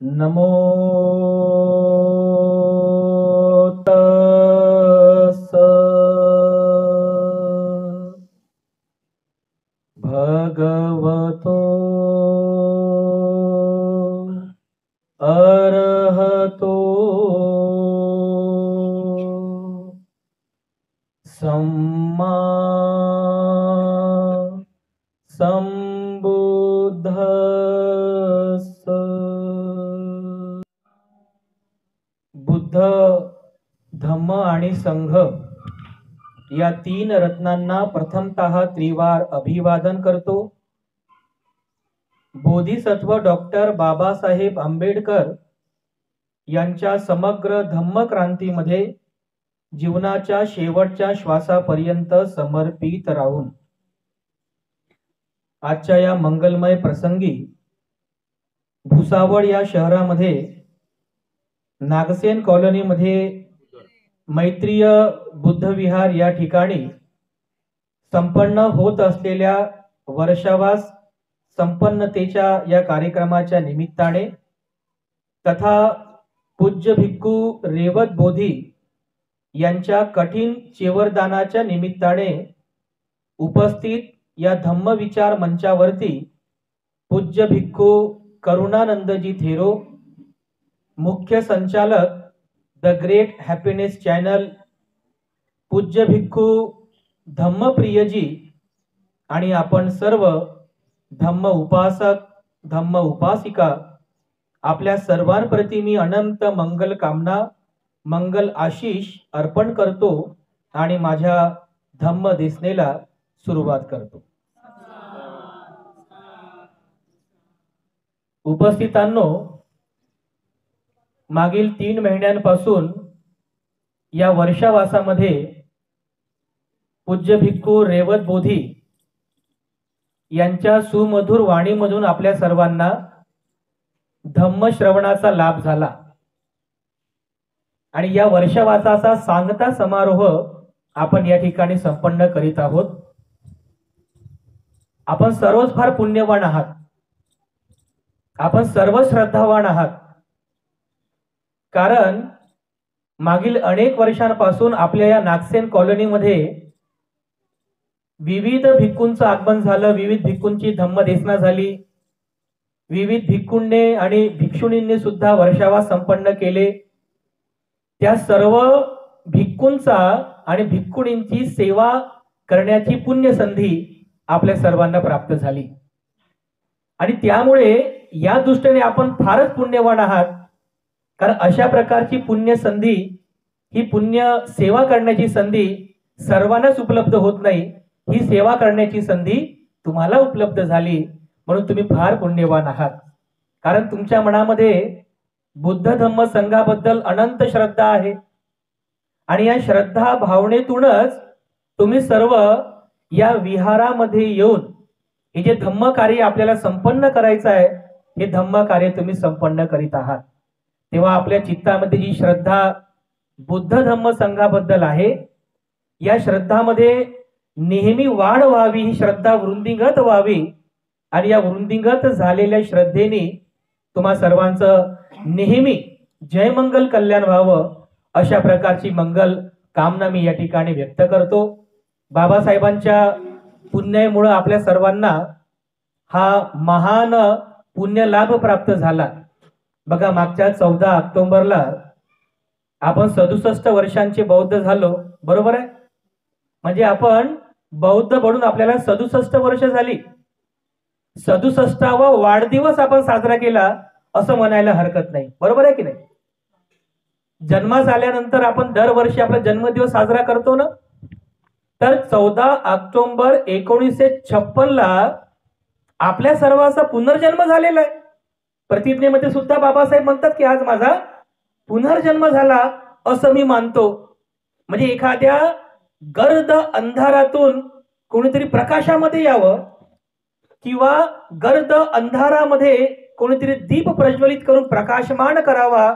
नमो तस्स भगवतो अरहतो सम्मा संबुद्धस्स। बुद्ध, धम्म आणि संघ या तीन रत्नांना प्रथमतः त्रिवार अभिवादन करतो। बोधिसत्व डॉक्टर बाबासाहेब आंबेडकर यांच्या समग्र धम्म क्रांतीमध्ये जीवनाच्या शेवटच्या श्वासापर्यंत समर्पित राहून आजच्या या मंगलमय प्रसंगी भुसावळ या शहरामध्ये नागसेन कॉलनीमध्ये मैत्रीय बुद्ध विहार या ठिकाणी संपन्न होत असलेल्या वर्षावास संपन्नतेच्या या कार्यक्रमाच्या निमित्ताने तथा पूज्य भिक्खू रेवत बोधी यांच्या कठीण चेवरदानाच्या निमित्ताने उपस्थित या धम्मविचार मंचावरती पूज्य भिक्खू करुणानंदजी थेरो, मुख्य संचालक द ग्रेट हॅपीनेस चॅनल, पूज्य भिक्खू धम्मप्रियजी आणि आपण सर्व धम्म उपासक धम्म उपासिका आपल्या सर्वांप्रती मी अनंत मंगल कामना मंगल आशीष अर्पण करतो आणि माझ्या धम्म देसनेला सुरुवात करतो। उपस्थितांनो, मागील 3 महिन्यांपासून या वर्षावासामध्ये पूज्य भिक्खू रेवत बोधी यांच्या सुमधुर वाणीमधून आपल्या सर्वांना धम्म श्रवणाचा लाभ झाला आणि या वर्षावासाचा सांगता समारोह आपण या ठिकाणी संपन्न करीत आहोत। आपण सर्वच फार पुण्यवान आहात, आपण सर्व श्रद्धावान आहात, कारण मागील अनेक वर्षांपासून आपल्या या नागसेन कॉलनीमध्ये विविध भिक्खूंचं आगमन झालं, विविध भिक्खूंची धम्मदेसना झाली, विविध भिक्खूंनी आणि भिक्षुणींनी सुद्धा वर्षावास संपन्न केले। त्या सर्व भिक्खूंचा आणि भिक्खुणींची सेवा करण्याची पुण्य संधी आपल्या सर्वांना प्राप्त झाली आणि त्यामुळे या दृष्टीने आपण फारच पुण्यवान आहात, कारण अशा प्रकारची पुण्य संधी, ही पुण्य सेवा करण्याची संधी सर्वांनाच उपलब्ध होत नाही। ही सेवा करण्याची संधी तुम्हाला उपलब्ध झाली म्हणून तुम्ही फार पुण्यवान आहात, कारण तुमच्या मनामध्ये बुद्ध धम्म संघाबद्दल अनंत श्रद्धा आहे आणि या श्रद्धा भावनेतूनच तुम्ही सर्व या विहारामध्ये येऊन हे जे धम्म कार्य आपल्याला संपन्न करायचं आहे, हे धम्म कार्य तुम्ही संपन्न करीत आहात। तेव्हा आपल्या चित्तामध्ये जी श्रद्धा बुद्ध धम्म संघाबद्दल आहे, या श्रद्धामध्ये नेहमी वाढ व्हावी, ही श्रद्धा वृद्धिंगत व्हावी आणि या वृद्धिंगत झालेल्या श्रद्धेने तुम्हा सर्वांचं नेहमी जय मंगल कल्याण व्हावं, अशा प्रकारची मंगल कामना मी या ठिकाणी व्यक्त करतो। बाबासाहेबांच्या पुण्यामुळे आपल्या सर्वांना हा महान पुण्य लाभ प्राप्त झाला। बघा, मागच्या 14 ऑक्टोबरला आपण 67 वर्षांचे बौद्ध झालो, बरोबर आहे? म्हणजे आपण बौद्ध बनून आपल्याला 67 वर्ष झाली। 67वा वाढदिवस आपण साजरा केला असं म्हणायला हरकत नाही, बरोबर आहे की नाही? जन्मास आल्यानंतर आपण दरवर्षी आपला जन्मदिवस साजरा करतो ना, तर 14 ऑक्टोबर 1956 ला आपल्या सर्वांचा पुनर्जन्म झालेला आहे। प्रतिज्ञेमध्ये सुद्धा बाबासाहेब म्हणतात की आज माझा पुनर्जन्म झाला असं मी मानतो। म्हणजे एखाद्या गर्द अंधारातून कोणीतरी प्रकाशामध्ये यावं किंवा गर्द अंधारामध्ये कोणीतरी दीप प्रज्वलित करून प्रकाशमान करावा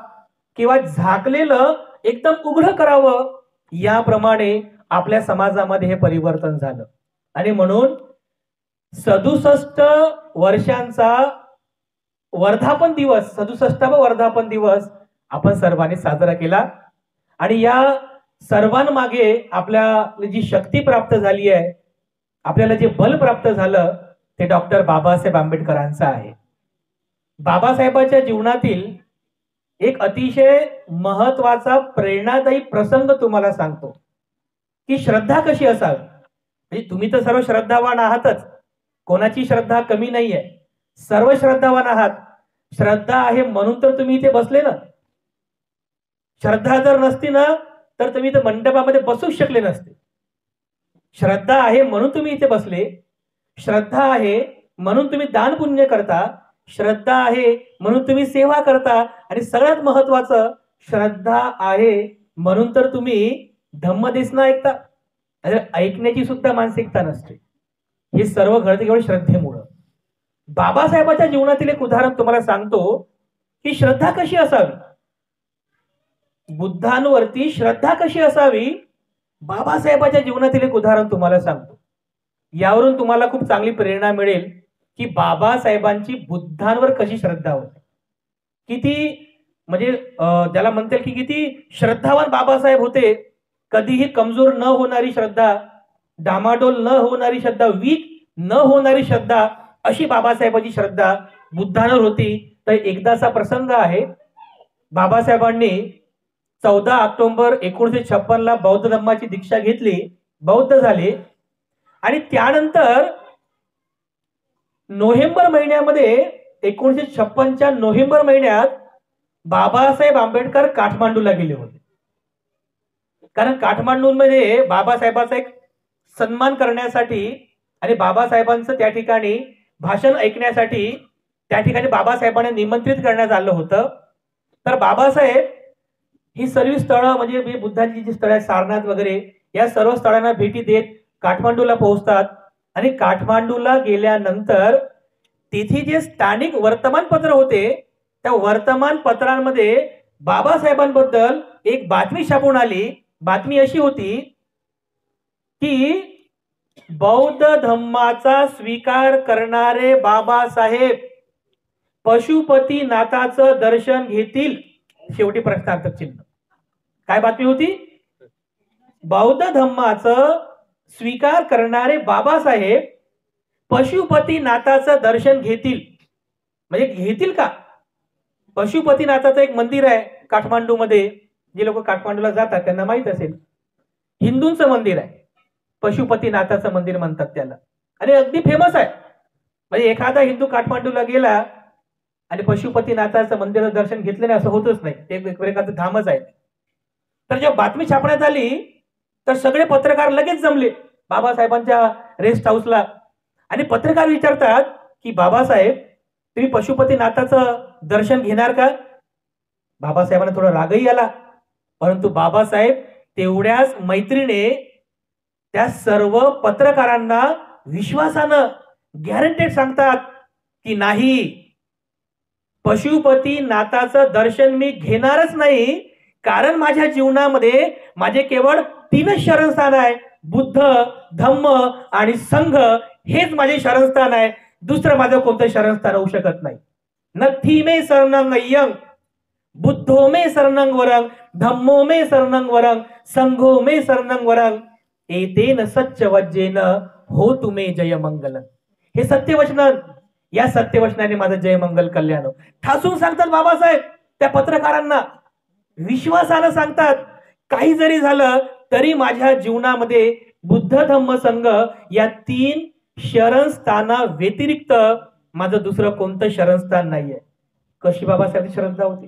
किंवा झाकलेलं एकदम उघड करावं, याप्रमाणे आपल्या समाजामध्ये हे परिवर्तन झालं आणि म्हणून 67 वर्षांचा वर्धापन दिवस 67वा वर्धापन दिवस आपण सर्वांनी साजरा केला आणि या सर्वांमागे आपल्याला जी शक्ती प्राप्त झाली आहे, आपल्याला जे बल प्राप्त झालं ते डॉक्टर बाबासाहेब आंबेडकरांचं आहे. बाबासाहेबांच्या जीवनातील एक अतिशय महत्वाचा प्रेरणादायी प्रसंग तुम्हाला सांगतो की श्रद्धा कशी असावी. म्हणजे तुम्ही तर सर्व श्रद्धावान आहातच, कोणाची श्रद्धा कमी नाहीये, सर्व श्रद्धावान आहात. श्रद्धा आहे म्हणून तर तुम्ही इथे बसले ना. श्रद्धा जर नसती ना तर तुम्ही इथे मंडपामध्ये बसूच शकले नसते. श्रद्धा आहे म्हणून तुम्ही इथे बसले, श्रद्धा आहे म्हणून तुम्ही दान पुण्य करता, श्रद्धा आहे म्हणून तुम्ही सेवा करता आणि सगळ्यात महत्वाचं श्रद्धा आहे म्हणून तर तुम्ही धम्मदेसना ऐकता. ऐकण्याची सुद्धा मानसिकता नसते. हे सर्व घडते केवळ श्रद्धेमुळं. बाबासाहेबांच्या जीवनातील एक उदाहरण तुम्हाला सांगतो की श्रद्धा कशी असावी, बुद्धांवरती श्रद्धा कशी असावी. बाबासाहेबांच्या जीवनातील एक उदाहरण तुम्हाला सांगतो. यावरून तुम्हाला खूप चांगली प्रेरणा मिळेल की बाबासाहेबांची बुद्धांवर कशी श्रद्धा होती. किती म्हणजे ज्याला म्हणतील की किती श्रद्धावान बाबासाहेब होते. कधीही कमजोर न होणारी श्रद्धा, डामाडोल न होणारी श्रद्धा, वीक न होणारी श्रद्धा, अशी बाबासाहेबांची श्रद्धा बुद्धांवर होती. तर एकदाचा प्रसंग आहे. बाबासाहेबांनी 14 ऑक्टोबर 1956 बौद्ध धम्माची दीक्षा घेतली, बौद्ध झाले आणि त्यानंतर नोव्हेंबर महिन्यामध्ये 1956च्या नोव्हेंबर महिन्यात बाबासाहेब आंबेडकर काठमांडूला गेले होते. कारण काठमांडूमध्ये बाबासाहेबांचा एक सन्मान करण्यासाठी आणि बाबासाहेबांचं त्या ठिकाणी भाषण ऐकण्यासाठी त्या ठिकाणी बाबासाहेबांना निमंत्रित करण्यात आलं होतं. तर बाबासाहेब ही सर्व स्थळं म्हणजे बुद्धांची जी स्थळं आहेत, सारनाथ वगैरे, या सर्व स्थळांना भेटी देत काठमांडूला पोहोचतात आणि काठमांडूला गेल्यानंतर तिथे जे स्थानिक वर्तमानपत्र होते त्या वर्तमानपत्रांमध्ये बाबासाहेबांबद्दल एक बातमी छापून आली. बातमी अशी होती की बौद्ध धम्माचा स्वीकार करणारे बाबासाहेब पशुपतीनाथाचं दर्शन घेतील. शेवटी प्रश्नार्थक चिन्ह. काय बातमी होती? बौद्ध धम्माचं स्वीकार करणारे बाबासाहेब पशुपतीनाथाचं दर्शन घेतील. म्हणजे घेतील का? पशुपतीनाथाचं एक मंदिर आहे काठमांडूमध्ये. जे लोक काठमांडूला जातात त्यांना माहित असेल, हिंदूंचं मंदिर आहे, पशुपतीनाथाचं मंदिर म्हणतात त्याला, आणि अगदी फेमस आहे. म्हणजे एखादा हिंदू काठमांडूला गेला आणि पशुपतीनाथाचं मंदिराचं दर्शन घेतलं नाही असं होतच नाही. ते एक प्रकारचं धामच आहे. तर जेव्हा बातमी छापण्यात आली तर सगळे पत्रकार लगेच जमले बाबासाहेबांच्या रेस्ट हाऊसला आणि पत्रकार विचारतात की बाबासाहेब तुम्ही पशुपतीनाथाचं दर्शन घेणार का? बाबासाहेबांना थोडा रागही आला, परंतु बाबासाहेब तेवढ्याच मैत्रीने त्या सर्व पत्रकारांना विश्वासानं गॅरंटेड सांगतात की नाही, पशुपतीनाथाचं दर्शन मी घेणारच नाही. कारण माझ्या जीवनामध्ये माझे केवळ 3च शरणस्थान आहे, बुद्ध, धम्म आणि संघ. हेच माझे शरणस्थान आहे. दुसरं माझं कोणतं शरणस्थान होऊ शकत नाही. नथी मे शरणं यंग, बुद्धो मे शरणं वरंग, धम्मो मे शरणं वरंग, संघो मे शरणं वरंग, एतेन सच्चवज्जेन हो तुमे जय मंगल. हे सत्यवचन, या सत्यवचनाने माझं जय मंगल कल्याण ठासून सांगतात बाबासाहेब त्या पत्रकारांना. विश्वासानं सांगतात काही जरी झालं तरी माझ्या जीवनामध्ये बुद्ध धम्म संघ या 3 शरणस्थाना व्यतिरिक्त माझं दुसरं कोणतं शरणस्थान नाहीये. कशी बाबासाहेब श्रद्धा होती.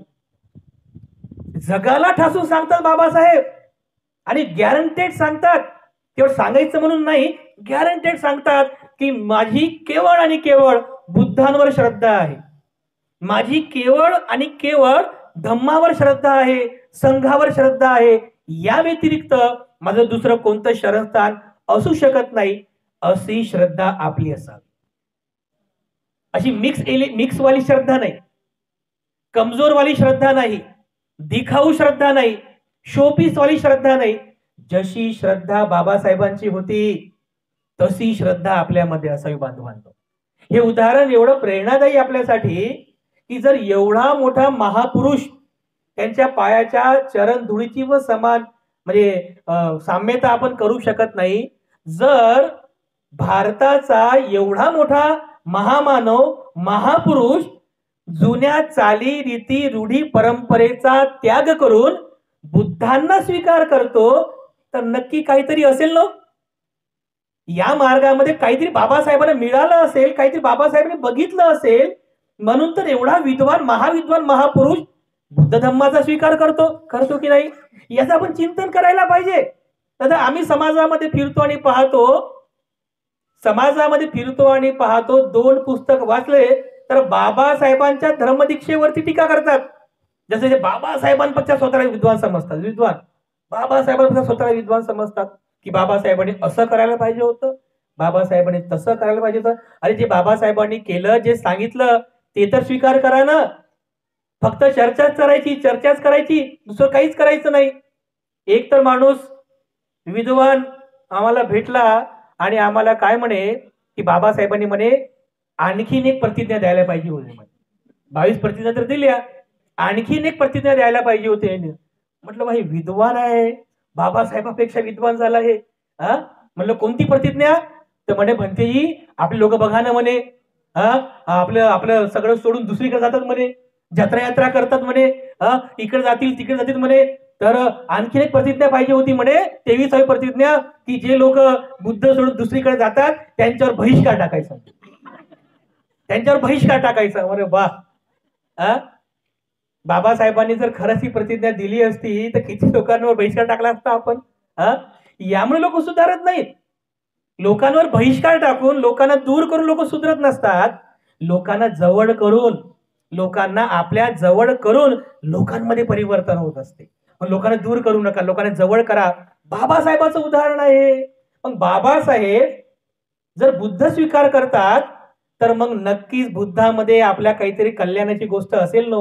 जगाला ठासून सांगतात बाबासाहेब आणि गॅरंटेड सांगतात. केवळ सांगायचं म्हणून नाही, गॅरंटेड सांगतात की माझी केवळ आणि केवळ बुद्धांवर श्रद्धा आहे, माझी केवळ आणि केवळ धम्मावर श्रद्धा आहे, संघावर श्रद्धा आहे. या व्यतिरिक्त माझं दुसरं कोणतं शरणस्थान असू शकत नाही. अशी श्रद्धा आपली असावी. अशी मिक्स वाली श्रद्धा नाही, कमजोर वाली श्रद्धा नाही, दिखाऊ श्रद्धा नाही, शोपीस वाली श्रद्धा नाही. जशी श्रद्धा बाबासाहेबांची होती तशी श्रद्धा आपल्यामध्ये असावी बांधवांनो. हे उदाहरण एवढं प्रेरणादायी आपल्यासाठी की जर एवढा मोठा महापुरुष त्यांच्या पायाच्या चरण धुळीची व समान म्हणजे साम्यता आपण करू शकत नाही. जर भारताचा एवढा मोठा महामानव महापुरुष जुन्या चाली रीती रूढी परंपरेचा त्याग करून बुद्धांना स्वीकार करतो तर नक्की काहीतरी असेल ना. या मार्गामध्ये काहीतरी बाबासाहेबांना मिळालं असेल, काहीतरी बाबासाहेबांनी बघितलं असेल, म्हणून तर एवढा विद्वान महापुरुष बुद्ध धम्माचा स्वीकार करतो की नाही याचं आपण चिंतन करायला पाहिजे. आता आम्ही समाजामध्ये फिरतो आणि पाहतो 2 पुस्तक वाचले तर बाबासाहेबांच्या धर्मदीक्षेवरती टीका करतात. जसे बाबासाहेबांपेक्षा स्वतःला विद्वान समजतात की बाबासाहेबांनी असं करायला पाहिजे होतं, बाबासाहेबांनी तसं करायला पाहिजे होतं. अरे जे बाबासाहेबांनी केलं, जे सांगितलं ते तर स्वीकार करा ना. फक्त चर्चाच करायची, दुसरं काहीच करायचं नाही. एक तर माणूस विद्वान आम्हाला भेटला आणि आम्हाला काय म्हणे की बाबासाहेबांनी म्हणे आणखीन एक प्रतिज्ञा द्यायला पाहिजे होती. 22 प्रतिज्ञा तर दिल्या, आणखीन एक प्रतिज्ञा द्यायला पाहिजे होते. म्हटलं भाई विद्वान आहे, बाबासाहेबांपेक्षा विद्वान झाला आहे. म्हणलं कोणती प्रतिज्ञा? तर म्हणे भंतेजी आपले लोक बघा ना म्हणे, आपलं सगळं सोडून दुसरीकडे जातात म्हणे, जत्रा करतात म्हणे, इकडे जातील तिकडे जातील म्हणे. तर आणखीन एक प्रतिज्ञा पाहिजे होती म्हणे, 23वी प्रतिज्ञा, की जे लोक बुद्ध सोडून दुसरीकडे जातात त्यांच्यावर बहिष्कार टाकायचा. अरे वा, बाबासाहेबांनी जर खरंच ही प्रतिज्ञा दिली असती तर किती लोकांवर बहिष्कार टाकला असता आपण. यामुळे लोक सुधारत नाहीत. लोकांवर बहिष्कार टाकून लोकांना दूर करून लोक सुधरत नसतात. लोकांना जवळ करून, लोकांना आपल्या जवळ करून लोकांमध्ये परिवर्तन होत असते. पण लोकांना दूर करू नका, लोकांना जवळ करा. बाबासाहेबांचं उदाहरण आहे. मग बाबासाहेब जर बुद्ध स्वीकार करतात तर मग नक्कीच बुद्धामध्ये आपल्या काहीतरी कल्याणाची गोष्ट असेल ना,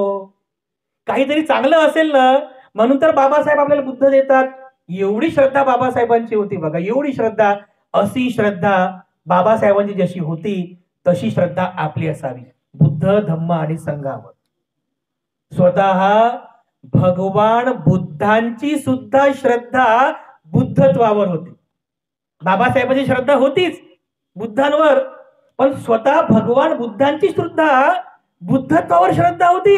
काहीतरी चांगलं असेल ना, म्हणून तर बाबासाहेब आपल्याला बुद्ध देतात. एवढी श्रद्धा बाबासाहेबांची होती बघा, एवढी श्रद्धा. अशी श्रद्धा बाबासाहेबांची जशी होती तशी श्रद्धा आपली असावी बुद्ध धम्म आणि संघावर. स्वतः भगवान बुद्धांची सुद्धा श्रद्धा बुद्धत्वावर होती. बाबासाहेबांची श्रद्धा होतीच बुद्धांवर, पण स्वतः भगवान बुद्धांची सुद्धा बुद्धत्वावर श्रद्धा होती.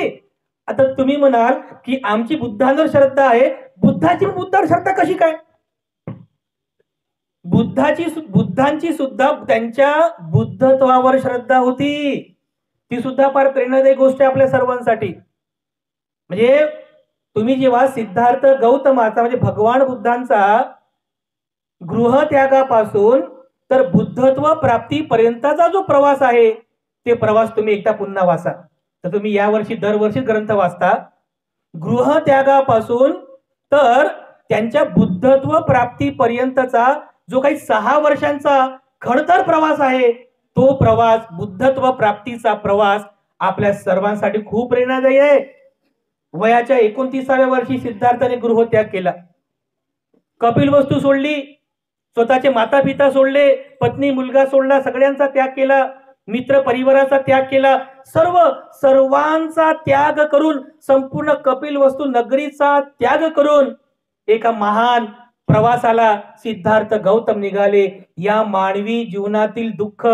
आता तुम्ही म्हणाल की आमची बुद्धांवर श्रद्धा आहे, बुद्धाची बुद्धावर श्रद्धा कशी काय? बुद्धांची सुद्धा त्यांच्या बुद्धत्वावर श्रद्धा होती. ती सुद्धा फार प्रेरणादायी गोष्ट आहे आपल्या सर्वांसाठी. म्हणजे तुम्ही जेव्हा सिद्धार्थ गौतमाचा म्हणजे भगवान बुद्धांचा गृहत्यागापासून तर बुद्धत्व प्राप्तीपर्यंतचा जो प्रवास आहे ते प्रवास तुम्ही एकदा पुन्हा वाचा. तर तुम्ही यावर्षी दरवर्षी ग्रंथ वाचता. गृहत्यागापासून तर त्यांच्या बुद्धत्व प्राप्तीपर्यंतचा जो काही 6 वर्षांचा खडतर प्रवास आहे तो प्रवास, बुद्धत्व प्राप्तीचा प्रवास आपल्या सर्वांसाठी खूप प्रेरणादायी आहे. वयाच्या 29व्या वर्षी सिद्धार्थाने गृहत्याग केला. कपिलवस्तू सोडली, स्वतःचे माता पिता सोडले, पत्नी मुलगा सोडला, सगळ्यांचा त्याग केला, मित्र परिवाराचा त्याग केला, सर्वांचा त्याग करून, संपूर्ण कपिलवस्तू नगरीचा त्याग करून एका महान प्रवासाला सिद्धार्थ गौतम निघाले. या मानवी जीवनातील दुःख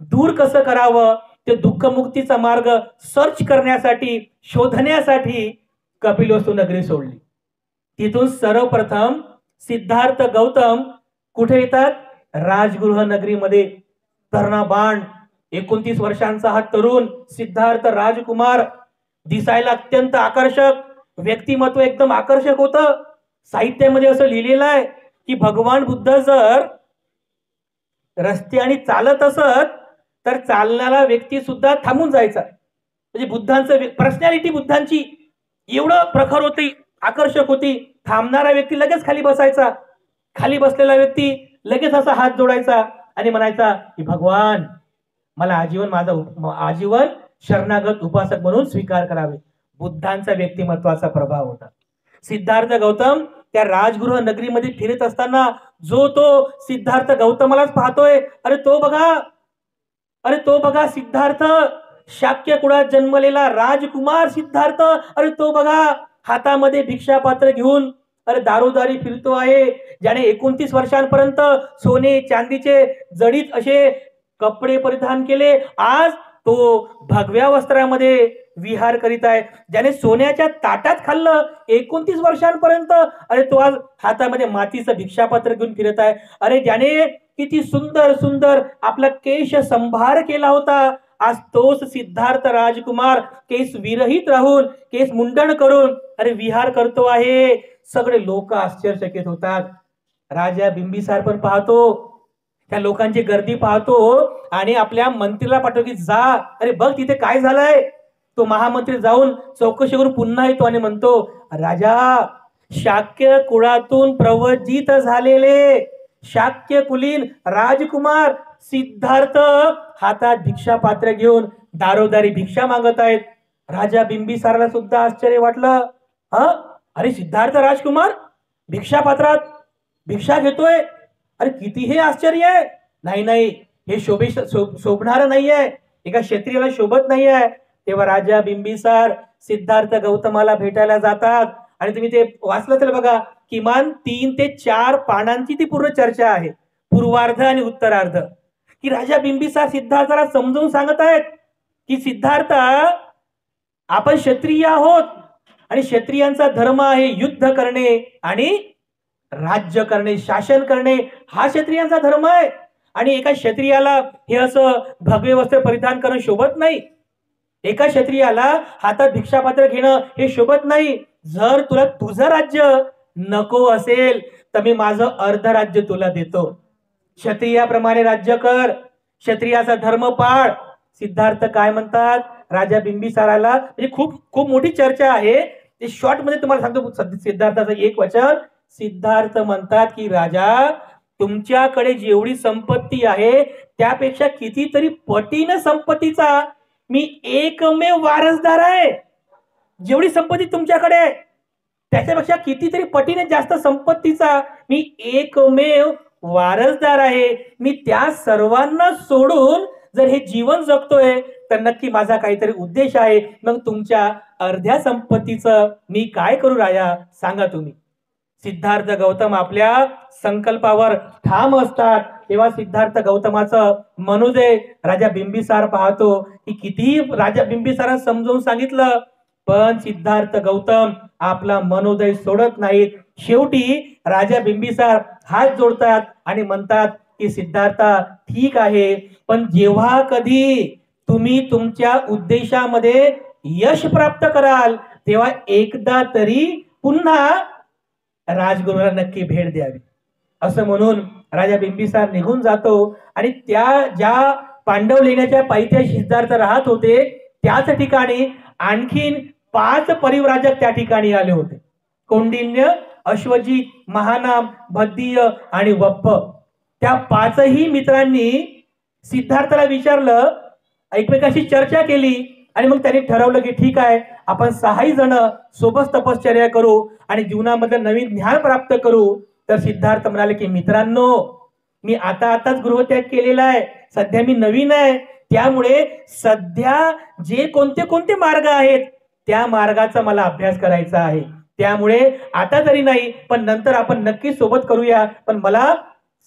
दूर कसं करावं, ते दुःखमुक्तीचा मार्ग सर्च करण्यासाठी, शोधण्यासाठी कपिलवस्तू नगरी सोडली. तिथून सर्वप्रथम सिद्धार्थ गौतम कुठे येतात? राजगृह नगरीमध्ये. तरुणाबाण 29 वर्षांचा हा तरुण सिद्धार्थ राजकुमार, दिसायला अत्यंत आकर्षक, व्यक्तिमत्व एकदम आकर्षक होतं. साहित्यामध्ये असं लिहिलेलं आहे की भगवान बुद्ध जर रस्त्याने चालत असत तर चालणारा व्यक्ती सुद्धा थांबून जायचा. म्हणजे बुद्धांचं पर्सनॅलिटी बुद्धांची एवढं प्रखर होती, आकर्षक होती. थांबणारा व्यक्ती लगेच खाली बसायचा, खाली बसलेला व्यक्ती लगेच असा हात जोडायचा आणि म्हणायचा की भगवान मला आजीवन शरणागत उपासक म्हणून स्वीकार करावे. बुद्धांचा व्यक्तिमत्वाचा प्रभाव होता. सिद्धार्थ गौतम त्या राजगृह नगरीमध्ये फिरत असताना जो तो सिद्धार्थ गौतमालाच पाहतोय. अरे तो बघा सिद्धार्थ शाक्य कुळात जन्मलेला राजकुमार सिद्धार्थ, अरे तो बघा हातामध्ये भिक्षापात्र घेऊन अरे दारोदारी फिरतो आहे. ज्याने 29 वर्षांपर्यंत सोने चांदीचे जडित असे कपडे परिधान केले, आज तो भगव्या वस्त्रामध्ये विहार करीत आहे. ज्याने सोन्याच्या ताटात खाल्लं 29 वर्षांपर्यंत, अरे तो आज हातामध्ये मातीचं भिक्षापात्र घेऊन फिरत आहे. अरे ज्याने किती सुंदर सुंदर आपला केश संभार केला होता, आज तोच सिद्धार्थ राजकुमार केस विरहित राहून केस मुंडन करून अरे विहार करतो आहे. सगळे लोक आश्चर्यचकित होतात. राजा बिंबिसार पण पाहतो, त्या लोकांची गर्दी पाहतो आणि आपल्या मंत्रीला पाठवतो की जा, अरे बघ तिथे काय झालंय. तो महामंत्री जाऊन चौकशी करून पुन्हा येतो आणि म्हणतो, राजा, शाक्य कुळातून प्रवजित झालेले शाक्य कुलीन राजकुमार सिद्धार्थ हातात भिक्षा पात्र घेऊन दारोदारी भिक्षा मागत आहेत. राजा बिंबिसारला सुद्धा आश्चर्य वाटलं. अरे सिद्धार्थ राजकुमार भिक्षा पात्रात भिक्षा घेतोय, अरे किती हे आश्चर्य आहे. नाही नाही, हे शोभणारं नाहीये, एका क्षत्रियाला शोभत नाहीये. तेव्हा राजा बिंबिसार सिद्धार्थ गौतमाला भेटायला जातात आणि तुम्ही ते वाचलं तर बघा, किमान 3 ते 4 पानांची ती पूर्ण चर्चा आहे, पूर्वार्ध आणि उत्तरार्ध, की राजा बिंबिसार सिद्धार्थाला समजून सांगत आहेत की सिद्धार्थ, आपण क्षत्रिय आहोत आणि क्षत्रियांचा धर्म आहे युद्ध करणे आणि राज्य करणे, शासन करणे, हा क्षत्रियांचा धर्म आहे. आणि एका क्षत्रियाला हे असं भगवे वस्त्र परिधान करणं शोभत नाही, एका क्षत्रियाला हातात भिक्षापात्र घेणं हे शोभत नाही. जर तुला तुझं राज्य नको असेल तर मी माझं अर्ध राज्य तुला देतो, क्षत्रियाप्रमाणे राज्य कर, क्षत्रियाचा धर्म पाळ. सिद्धार्थ काय म्हणतात राजा बिंबिसाराला, म्हणजे खूप खूप मोठी चर्चा आहे, ते शॉर्ट मध्ये तुम्हाला सांगतो. सिद्धार्थाचं एक वचन, सिद्धार्थ म्हणतात की राजा, तुमच्याकडे जेवढी संपत्ती आहे त्यापेक्षा कितीतरी पटीने संपत्तीचा मी एकमेव वारसदार आहे. जेवढी संपत्ती तुमच्याकडे आहे त्याच्यापेक्षा कितीतरी पटीने जास्त संपत्तीचा मी एकमेव वारसदार आहे. मी त्या सर्वांना सोडून जर हे जीवन जगतोय तर नक्की माझा काहीतरी उद्देश आहे. मग तुमच्या अर्ध्या संपत्तीचं मी काय करू राजा, सांगा तुम्ही. सिद्धार्थ गौतम आपल्या संकल्पावर ठाम असतात. तेव्हा सिद्धार्थ गौतमाचं मनोदय राजा बिंबिसार पाहतो की किती राजा बिंबिसारांना समजावून सांगितलं, पण सिद्धार्थ गौतम आपला मनोदय सोडत नाहीत. शेवटी राजा बिंबिसार हात जोडतात आणि म्हणतात की सिद्धार्था, ठीक आहे, पण जेव्हा कधी तुम्ही तुमच्या उद्देशामध्ये यश प्राप्त कराल तेव्हा एकदा तरी पुन्हा राजगुरूला नक्की भेट द्यावी. असं म्हणून राजा बिंबिसार निघून जातो आणि त्या ज्या पांडव लेण्याच्या पायथ्याशी सिद्धार्थ राहत होते त्याच ठिकाणी आणखीन 5 परिव्राजक त्या ठिकाणी आले होते. कौंडिन्य, अश्वजित, महानाम, भद्दीय आणि वप्प. त्या 5ही मित्रांनी सिद्धार्थाला विचारलं, एकमेकांशी चर्चा केली आणि मग त्यांनी ठरवलं की ठीक आहे, आपण 6ही जण सोबत तपश्चर्या करू आणि जीवनामधलं नवीन ज्ञान प्राप्त करू. तर सिद्धार्थ म्हणाले की मित्रांनो, मी आताच गृहत्याग केलेला आहे, सध्या मी नवीन आहे, त्यामुळे सध्या जे कोणते कोणते मार्ग आहेत त्या मार्गाचा मला अभ्यास करायचा आहे. त्यामुळे आता तरी नाही, पण नंतर आपण नक्की सोबत करूया, पण मला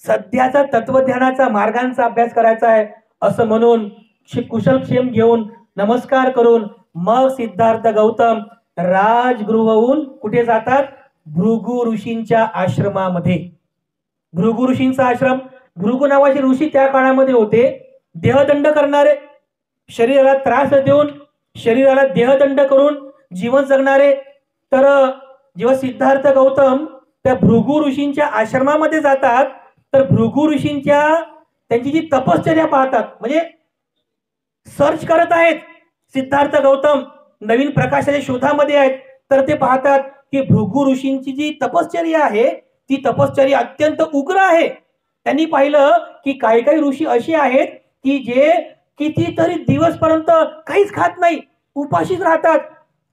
सध्याचा तत्वज्ञानाचा मार्गांचा अभ्यास करायचा आहे. असं म्हणून कुशलक्षेम घेऊन नमस्कार करून मग सिद्धार्थ गौतम राजगृहहून कुठे जातात, भृगु ऋषींच्या आश्रमामध्ये. भृगु ऋषींचा आश्रम, भृगु नावाचे ऋषी त्या काळामध्ये होते, देहदंड करणारे, शरीराला त्रास देऊन शरीराला देहदंड करून जीवन जगणारे. तर जेव्हा सिद्धार्थ गौतम त्या भृगु ऋषींच्या आश्रमामध्ये जातात तर भृगु ऋषींच्या त्यांची जी तपश्चर्या पाहतात, म्हणजे सर्च करत आहेत. सिद्धार्थ गौतम नवीन प्रकाशाच्या शोधामध्ये आहेत, तर ते पाहतात की भृगु ऋषींची जी तपश्चर्या आहे ती तपश्चर्या अत्यंत उग्र आहे. त्यांनी पाहिलं की काही काही ऋषी असे आहेत की जे कितीतरी दिवसपर्यंत काहीच खात नाही, उपाशीच राहतात.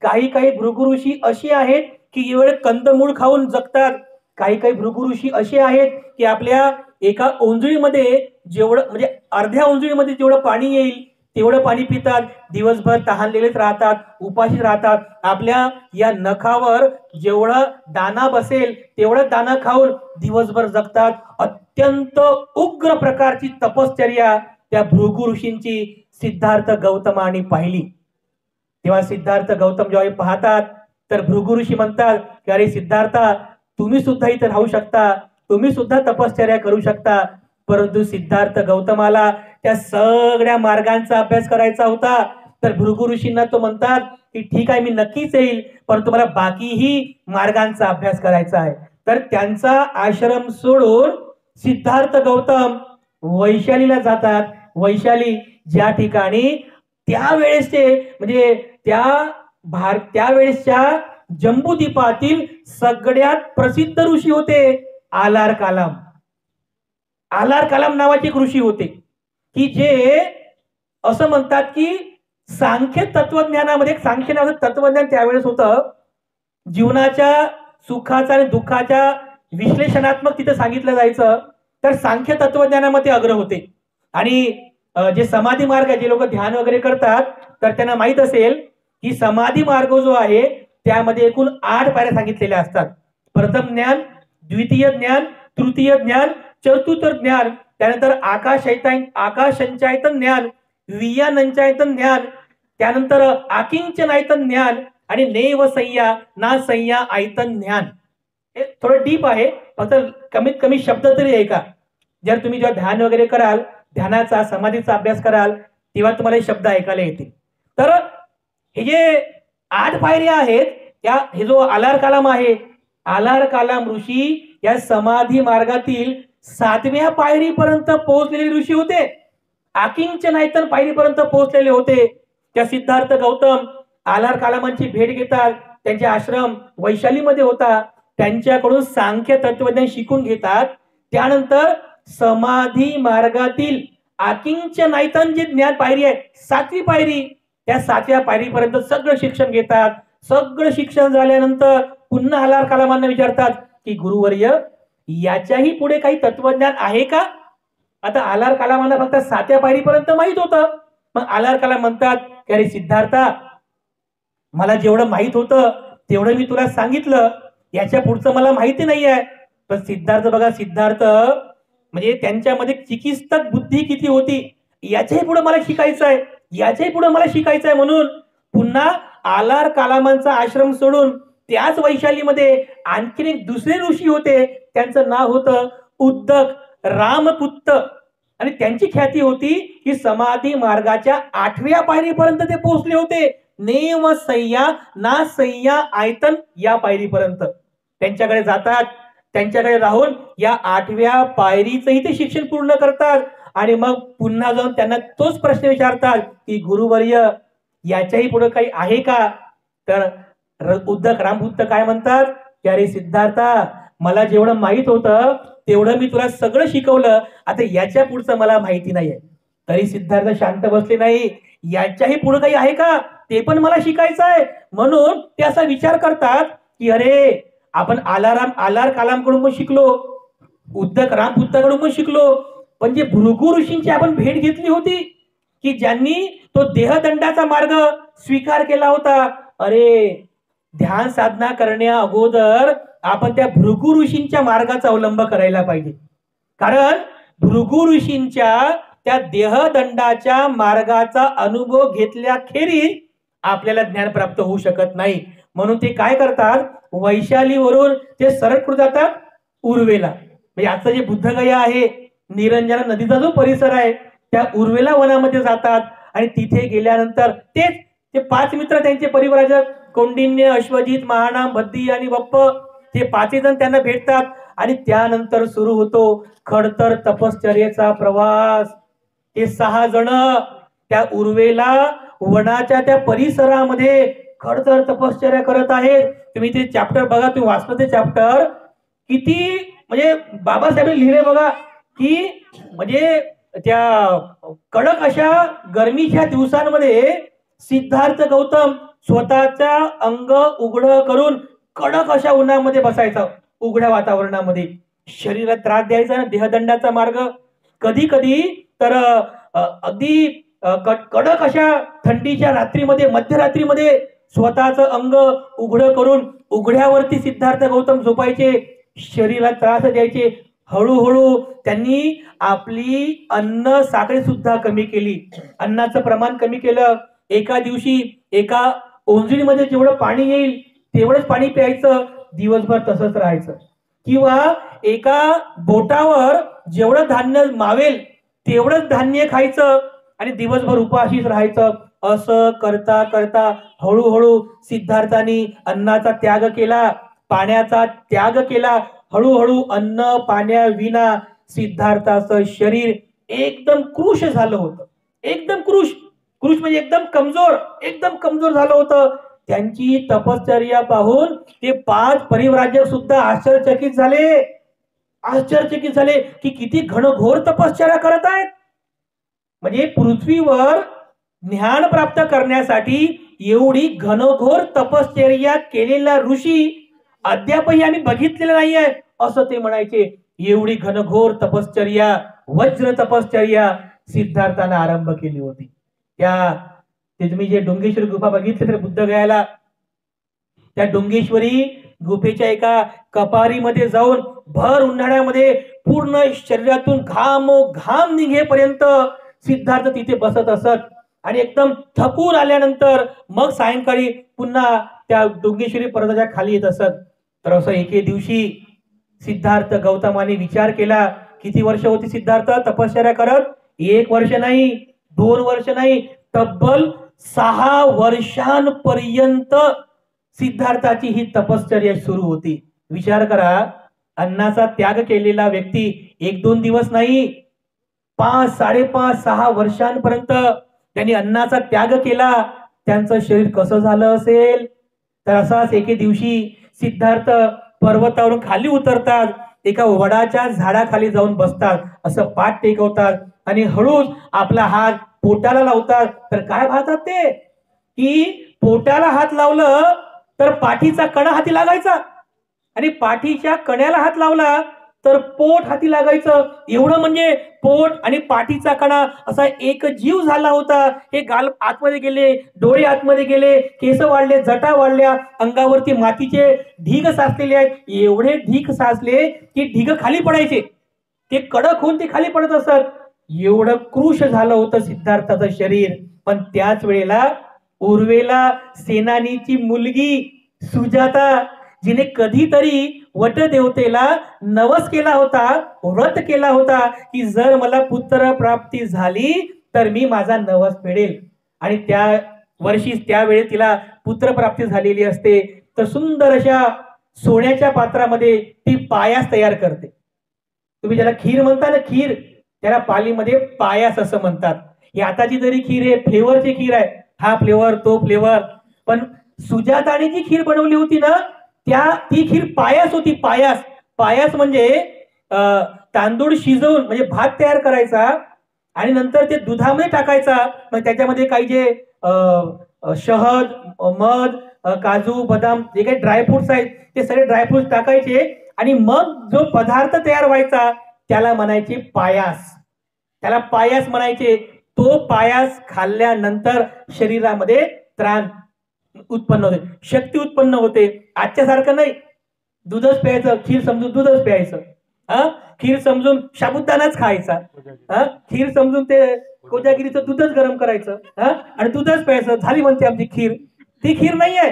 काही काही भृगु ऋषी असे आहेत की एवढे कंदमूळ खाऊन जगतात. काही काही भृगु ऋषी असे आहेत की आपल्या एका ओंजळीमध्ये जेवढं, म्हणजे अर्ध्या ओंजळीमध्ये जेवढं पाणी येईल तेवढं पाणी पितात, दिवसभर तहानलेलेच राहतात, उपाशीच राहतात. आपल्या या नखावर जेवढं दाना बसेल तेवढं दाना खाऊन दिवसभर जगतात. अत्यंत उग्र प्रकारची तपश्चर्या त्या भृगु ऋषींची सिद्धार्थ गौतमाने पाहिली. तेव्हा सिद्धार्थ गौतम जेव्हा पाहतात तर भृगु ऋषी म्हणतात की अरे सिद्धार्था, तुम्ही सुद्धा इथे राहू शकता, तुम्ही सुद्धा तपश्चर्या करू शकता. परंतु सिद्धार्थ गौतमाला त्या सगळ्या मार्गांचा अभ्यास करायचा होता. तर भृगु ऋषींना तो म्हणतात की ठीक आहे, मी नक्कीच येईल, पण तुम्हाला बाकीही मार्गांचा अभ्यास करायचा आहे. तर त्यांचा आश्रम सोडून सिद्धार्थ गौतम वैशालीला जातात. वैशाली ज्या ठिकाणी त्यावेळेसचे म्हणजे त्यावेळेसच्या जम्बूद्वीपातील सगळ्यात प्रसिद्ध ऋषी होते आलार कालाम. आलार कालाम नावाचे एक ऋषी होते की जे असं म्हणतात की सांख्य तत्वज्ञानामध्ये, सांख्य नावाचं तत्वज्ञान त्यावेळेस होतं, जीवनाच्या सुखाचा आणि दुःखाच्या विश्लेषणात्मक तिथे सांगितलं जायचं. तर सांख्य तत्वज्ञानामध्ये अग्र होते. आणि जे समाधी मार्ग आहे, जे लोक ध्यान वगैरे करतात तर त्यांना माहित असेल की समाधी मार्ग जो आहे त्यामध्ये एकूण 8 पायऱ्या सांगितलेल्या असतात. प्रथम ज्ञान, द्वितीय ज्ञान, तृतीय ज्ञान, चतुर्थ ज्ञान, त्यानंतर आकाशंचायतन ज्ञान, वियानंचायतन ज्ञान, त्यानंतर आकिंचनायतन ज्ञान आणि नेव संज्ञा ना संज्ञा आयतन ज्ञान. हे थोडं डीप आहे, फक्त कमीत कमी शब्द तरी आहे का. जर तुम्ही जेव्हा ध्यान वगैरे कराल, ध्यानाचा समाधीचा अभ्यास कराल, तेव्हा तुम्हाला हे शब्द ऐकायला येतील. तर हे जे 8 पायऱ्या आहेत त्या, हे जो आलार कालाम आहे, आलार कालाम ऋषी या समाधी मार्गातील 7व्या पायरीपर्यंत पोहोचलेले ऋषी होते. आकिंचनायतन पायरीपर्यंत पोहोचलेले होते. त्या सिद्धार्थ गौतम आलार कालामांची भेट घेतात. त्यांचे आश्रम वैशालीमध्ये होता. त्यांच्याकडून सांख्य तत्वज्ञान शिकून घेतात. त्यानंतर समाधी मार्गातील आकिंचनायतन जे ज्ञान पायरी आहे, 7वी पायरी, त्या 7व्या पायरीपर्यंत सगळं शिक्षण घेतात. सगळं शिक्षण झाल्यानंतर पुन्हा आलार कालामांना विचारतात की गुरुवर्य, याच्याही पुढे काही तत्वज्ञान आहे का. आता आलार कालामांना फक्त 7व्या पायरीपर्यंत माहित होतं. मग आलार कलाम म्हणतात की अरे सिद्धार्था, मला जेवढं माहित होतं तेवढं मी तुला सांगितलं, याच्या पुढचं मला माहिती नाही आहे. पण सिद्धार्थ बघा, सिद्धार्थ म्हणजे त्यांच्यामध्ये चिकित्सक बुद्धी किती होती, याच्याही पुढे मला शिकायचं आहे, याच्याही पुढे मला शिकायचं आहे. म्हणून पुन्हा आलार कालामांचा आश्रम सोडून त्याच वैशालीमध्ये आणखीन एक दुसरे ऋषी होते. त्यांचं नाव होतं उद्दक रामपुत्त. आणि त्यांची ख्याती होती की समाधी मार्गाच्या 8व्या पायरीपर्यंत ते पोहोचले होते. नेम संज्ञा ना संज्ञा आयतन या पायरीपर्यंत त्यांच्याकडे जातात. त्यांच्याकडे राहून या 8व्या पायरीचंही ते शिक्षण पूर्ण करतात. आणि मग पुन्हा जाऊन त्यांना तोच प्रश्न विचारतात की गुरुवर्य, याच्याही पुढे काही आहे का. तर उद्दक रामपुत्त काय म्हणतात की अरे सिद्धार्था, मला जेवढं माहित होतं तेवढं मी तुला सगळं शिकवलं, आता याच्या पुढचं मला माहिती नाहीये. तरी सिद्धार्थ शांत बसले नाही. याच्याही पुढे काही आहे का, ते पण मला शिकायचं आहे. म्हणून ते असा विचार करतात की अरे, आपण आलार कालामकडून पण शिकलो, उद्दक रामपुत्ताकडून पण शिकलो, पण जे भृगु ऋषींची आपण भेट घेतली होती की ज्यांनी तो देहदंडाचा मार्ग स्वीकार केला होता, अरे ध्यान साधना करण्या अगोदर आपण त्या भृगु ऋषींच्या मार्गाचा अवलंब करायला पाहिजे. कारण भृगु ऋषींच्या त्या देहदंडाच्या मार्गाचा अनुभव घेतल्याखेरीज आपल्याला ज्ञान प्राप्त होऊ शकत नाही. म्हणून ते काय करतात, वैशालीवरून ते सरळ कुठे जातात, उर्वेला. म्हणजे आजचं जे बुद्धगया आहे, निरंजना नदीचा जो परिसर आहे, त्या उर्वेला वनामध्ये जातात. आणि तिथे गेल्यानंतर ते 5 मित्र, त्यांचे परिव्राजक कौंडिन्य, अश्वजित, महानाम, भद्दी आणि बप्प, ते 5 जण त्यांना भेटतात. आणि त्यानंतर सुरू होतो खडतर तपश्चर्येचा प्रवास. ते 6 जण त्या उर्वेला वनाच्या त्या परिसरामध्ये खडतर तपश्चर्या करत आहेत. तुम्ही ते चॅप्टर बघा, तुम्ही वाचलं ते चॅप्टर, किती म्हणजे बाबासाहेबांनी लिहिले बघा की म्हणजे त्या कडक अशा गरमीच्या दिवसांमध्ये सिद्धार्थ गौतम स्वतःचा अंग उघड करून कडक अशा उन्हामध्ये बसायचा, उघड्या वातावरणामध्ये. शरीराला त्रास द्यायचा ना देहदंडाचा मार्ग. कधी कधी तर अगदी कडक अशा थंडीच्या रात्रीमध्ये, मध्यरात्रीमध्ये स्वतःचं अंग उघडं करून उघड्यावरती सिद्धार्थ गौतम झोपायचे, शरीराला त्रास द्यायचे. हळूहळू त्यांनी आपली अन्न साखळी सुद्धा कमी केली, अन्नाचं प्रमाण कमी केलं. एका दिवशी एका ओंजळीमध्ये जेवढं पाणी येईल तेवढंच पाणी प्यायचं, दिवसभर तसंच राहायचं. किंवा एका बोटावर जेवढं धान्य मावेल तेवढंच धान्य खायचं आणि दिवसभर उपाशीच राहायचं. असं करता करता हळूहळू सिद्धार्थांनी अन्नाचा त्याग केला, पाण्याचा त्याग केला. हळूहळू अन्न पाण्याविना सिद्धार्थाचं शरीर एकदम कृश झालं होतं. एकदम कृश, कृश म्हणजे एकदम कमजोर झालं होतं. त्यांची तपश्चर्या पाहून ते 5 परिव्राजक सुद्धा आश्चर्यचकित झाले की किती घनघोर तपश्चर्या करत आहेत. म्हणजे पृथ्वीवर ज्ञान प्राप्त करण्यासाठी एवढी घनघोर तपश्चर्या केलेला ऋषी अद्यापही आम्ही बघितलेला नाहीये असं ते म्हणायचे. एवढी घनघोर तपश्चर्या, वज्र तपश्चर्या सिद्धार्थाने आरंभ केली होती. ते तुम्ही जे डोंगेश्वरी गुफा बघितली तर बुद्धगयाला, त्या डोंगेश्वरी गुफेच्या एका कपारीमध्ये जाऊन भर उन्हाळ्यामध्ये पूर्ण शरीरातून घाम निघेपर्यंत सिद्धार्थ तिथे बसत असत आणि एकदम थकून आल्यानंतर मग सायंकाळी पुन्हा त्या डोंगेश्वरी पर्वताच्या खाली येत असत. तर असं एके दिवशी सिद्धार्थ गौतमाने विचार केला. किती वर्ष होती सिद्धार्थ तपश्चर्या करत? 1 वर्ष नाही, 2 वर्ष नाही, तब्बल 6 वर्षांपर्यंत सिद्धार्थाची ही तपश्चर्या सुरू होती. विचार करा, अन्नाचा त्याग केलेला व्यक्ती 1-2 दिवस नाही, 5, 5.5, 6 वर्षांपर्यंत त्यांनी अन्नाचा त्याग केला. त्यांचं शरीर कसं झालं असेल? तर असाच एके दिवशी सिद्धार्थ पर्वतावरून खाली उतरतात, एका वडाच्या झाडाखाली जाऊन बसतात, असं पाठ टेकवतात आणि हळूच आपला हात पोटाला लावतात. तर काय पाहतात ते की पोटाला हात लावलं तर पाठीचा कणा हाती लागायचा आणि पाठीच्या कण्याला हात लावला तर पोट हाती लागायचं. एवढं म्हणजे पोट आणि पाठीचा कणा असा एक जीव झाला होता. हे गाल आतमध्ये गेले, डोळे आतमध्ये गेले, केस वाढले, जटा वाढल्या, अंगावरती मातीचे ढीग साचलेले आहेत. एवढे ढीग साचले की ढीग खाली पडायचे, ते कडक होऊन ते खाली पडत असत. एवढं कृश झालं होतं सिद्धार्थाचं शरीर. पण त्याच वेळेला उर्वेला सेनानीची मुलगी सुजाता, जिने कधीतरी वटदेवतेला नवस केला होता, व्रत केला होता की जर मला पुत्र प्राप्ती झाली तर मी माझा नवस फेडेल, आणि त्या वर्षी त्यावेळी तिला पुत्र प्राप्ती झालेली असते. तर सुंदर अशा सोन्याच्या पात्रामध्ये ती पायास तयार करते. तुम्ही ज्याला खीर म्हणता ना, खीर, त्याला पालीमध्ये पायास असं म्हणतात. ही आताची जरी खीर आहे, फ्लेवरची खीर आहे, हा फ्लेवर तो फ्लेवर, पण सुजाताने जी खीर बनवली होती ना ती खीर पायास होती. पायास म्हणजे तांदूळ शिजवून म्हणजे भात तयार करायचा आणि नंतर ते दुधामध्ये टाकायचा. मग त्याच्यामध्ये काही जे शहद, मध, काजू, बदाम, जे काही ड्रायफ्रुट्स आहेत ते सगळे ड्रायफ्रुट्स टाकायचे आणि मग जो पदार्थ तयार व्हायचा त्याला म्हणायचे पायास. त्याला पायास म्हणायचे. तो पायास खाल्ल्यानंतर शरीरामध्ये त्राण उत्पन्न होते, शक्ती उत्पन्न होते. आजच्या सारखं नाही दूधच प्यायचं, खीर समजून दूधच प्यायचं, खीर समजून साबुदाणाच खायचा, खीर समजून ते कोजागिरीचं दूधच गरम करायचं आणि दूधच प्यायचं, झाली म्हणते आमची खीर. ती खीर नाहीये,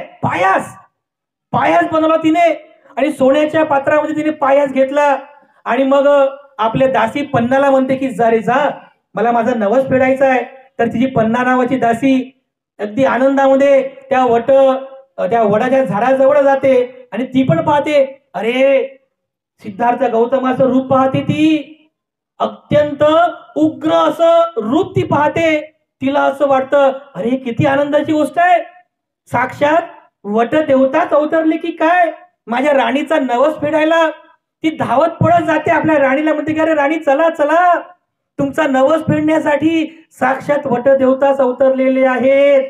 पायास बनवला तिने आणि सोन्याच्या पात्रामध्ये तिने पायास घेतला आणि मग आपल्या दासी पन्नाला म्हणते की जा रे जा, मला माझा नवस फेडायचा आहे. तर तिची पन्ना नावाची दासी अगदी आनंदामध्ये त्या वडाच्या झाडाजवळ जाते आणि ती पण पाहते. अरे सिद्धार्थ गौतमाचं रूप पाहते ती, अत्यंत उग्र असं रूप ती पाहते. तिला असं वाटतं अरे किती आनंदाची गोष्ट आहे, साक्षात वट देवताच अवतरली की काय माझ्या राणीचा नवस फेडायला. ती धावत पळत जाते आपल्या राणीला, म्हणते की अरे राणी चला चला, तुमचा नवस फेडण्यासाठी साक्षात वटदेवताच अवतरलेले आहेत.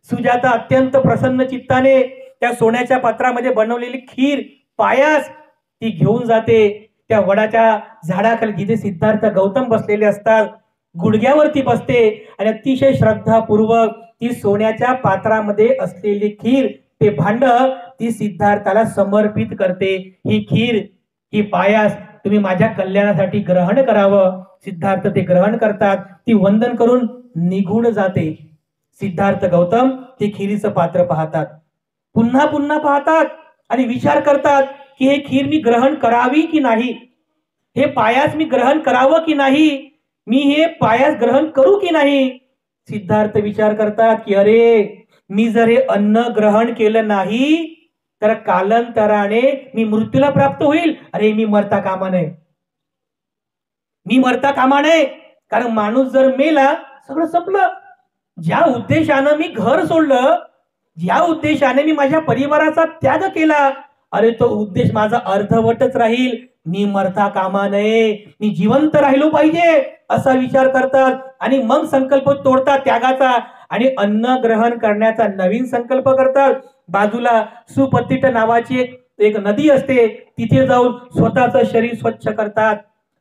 सुजाता अत्यंत प्रसन्न चित्ताने त्या सोन्याच्या पात्रामध्ये बनवलेली खीर पायास ती घेऊन जाते त्या वडाच्या झाडाखाली जिथे सिद्धार्थ गौतम बसलेले असतात. गुडघ्यावरती बसते आणि अतिशय श्रद्धापूर्वक ती सोन्याच्या पात्रामध्ये असलेली खीर, ते भांड ती सिद्धार्थाला समर्पित करते. ही खीर, ही पायास तुम्ही माझ्या कल्याणासाठी ग्रहण करावं. सिद्धार्थ ते ग्रहण करतात. ती वंदन करून निघून जाते. सिद्धार्थ गौतम ते खिरीचं पात्र पाहतात, पुन्हा पुन्हा पाहतात आणि विचार करतात की हे खीर मी ग्रहण करावी की नाही, हे पायास मी ग्रहण करावं की नाही, मी हे पायास ग्रहण करू की नाही. सिद्धार्थ विचार करतात की अरे, मी जर हे अन्न ग्रहण केलं नाही तर कालांतराने मी मृत्यूला प्राप्त होईल. अरे, मी मरता कामा नये, मी मरता कामा नये. कारण माणूस जर मेला सगळं संपलं. ज्या उद्देशानं मी घर सोडलं, ज्या उद्देशाने मी माझ्या परिवाराचा त्याग केला, अरे तो उद्देश माझा अर्धवटच राहील. मी मरता कामा नये, मी जिवंत राहिलो पाहिजे असा विचार करतात आणि मग संकल्प तोडतात त्यागाचा आणि अन्न ग्रहण करण्याचा नवीन संकल्प करतात. बाजूला सुपतिट नावाची एक नदी असते, तिथे जाऊन स्वतःचं शरीर स्वच्छ करतात,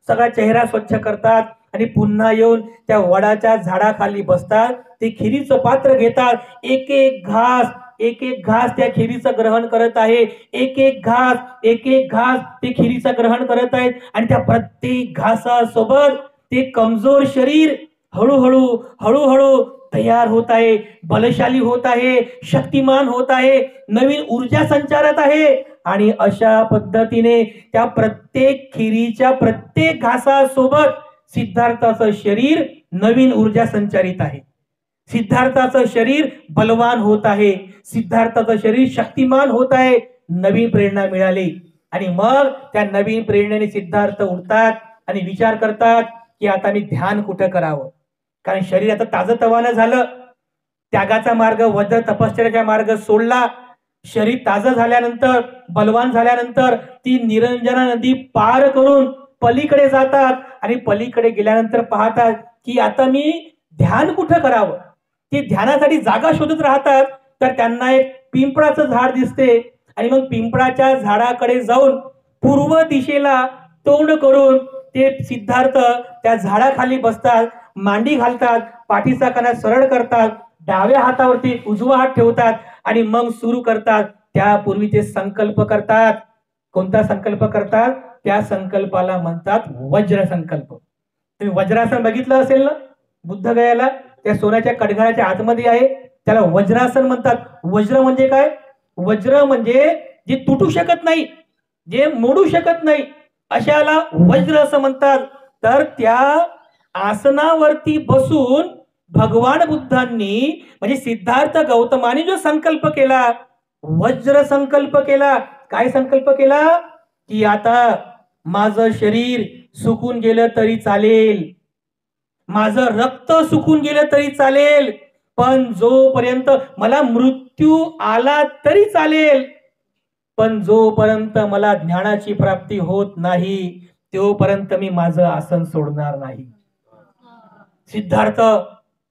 सगळा चेहरा स्वच्छ करतात आणि पुन्हा येऊन त्या वडाच्या झाडाखाली बसतात. ते खिरीचं पात्र घेतात, एक एक घास त्या खिरीचं ग्रहण करत आहे. एक एक घास ते खिरीचं ग्रहण करत आहेत आणि त्या प्रत्येक घासासोबत ते कमजोर शरीर हळूहळू तयार होत आहे, बलशाली होत आहे, शक्तिमान होत आहे, नवीन ऊर्जा संचारत आहे. आणि अशा पद्धतीने त्या प्रत्येक खिरीच्या प्रत्येक घासासोबत सिद्धार्थाचं शरीर नवीन ऊर्जा संचारित आहे. सिद्धार्थाचं शरीर बलवान होत आहे, सिद्धार्थाचं शरीर शक्तिमान होत आहे. नवीन प्रेरणा मिळाली आणि मग त्या नवीन प्रेरणेने सिद्धार्थ उठतात आणि विचार करतात की आता मी ध्यान कुठं करावं. कारण शरीर आता ताजतवानं झालं. त्यागाचा मार्ग, वज्र तपश्चर्याचा मार्ग सोडला. शरीर ताजं झाल्यानंतर, बलवान झाल्यानंतर ती निरंजना नदी पार करून पलीकडे जातात आणि पलीकडे गेल्यानंतर पाहतात की आता मी ध्यान कुठं करावं. ते ध्यानासाठी जागा शोधत राहतात. तर त्यांना एक पिंपळाचं झाड दिसते आणि मग पिंपळाच्या झाडाकडे जाऊन पूर्व दिशेला तोंड करून ते सिद्धार्थ त्या झाडाखाली बसतात, मांडी घालतात, पाठीचा कणा सरळ करतात, डाव्या हातावरती उजवा हात ठेवतात आणि मग सुरू करतात. त्यापूर्वी ते संकल्प करतात. कोणता संकल्प करतात? त्या संकल्पाला म्हणतात वज्र संकल्प. तुम्ही वज्रासन बघितलं असेल ना, बुद्धगयाला त्या सोन्याच्या कटघराच्या आतमध्ये आहे, त्याला वज्रासन म्हणतात. वज्र म्हणजे काय? वज्र म्हणजे जे तुटू शकत नाही, जे मोडू शकत नाही, अशाला वज्र असं म्हणतात. तर त्या आसनावरती बसून भगवान बुद्धांनी म्हणजे सिद्धार्थ गौतमाने जो संकल्प केला, वज्र संकल्प केला. काय संकल्प केला? की आता माझं शरीर सुकून गेलं तरी चालेल, माझं रक्त सुकून गेलं तरी चालेल, पण जोपर्यंत मला मृत्यू आला तरी चालेल, पण जोपर्यंत मला ज्ञानाची प्राप्ती होत नाही तोपर्यंत मी माझं आसन सोडणार नाही. सिद्धार्थ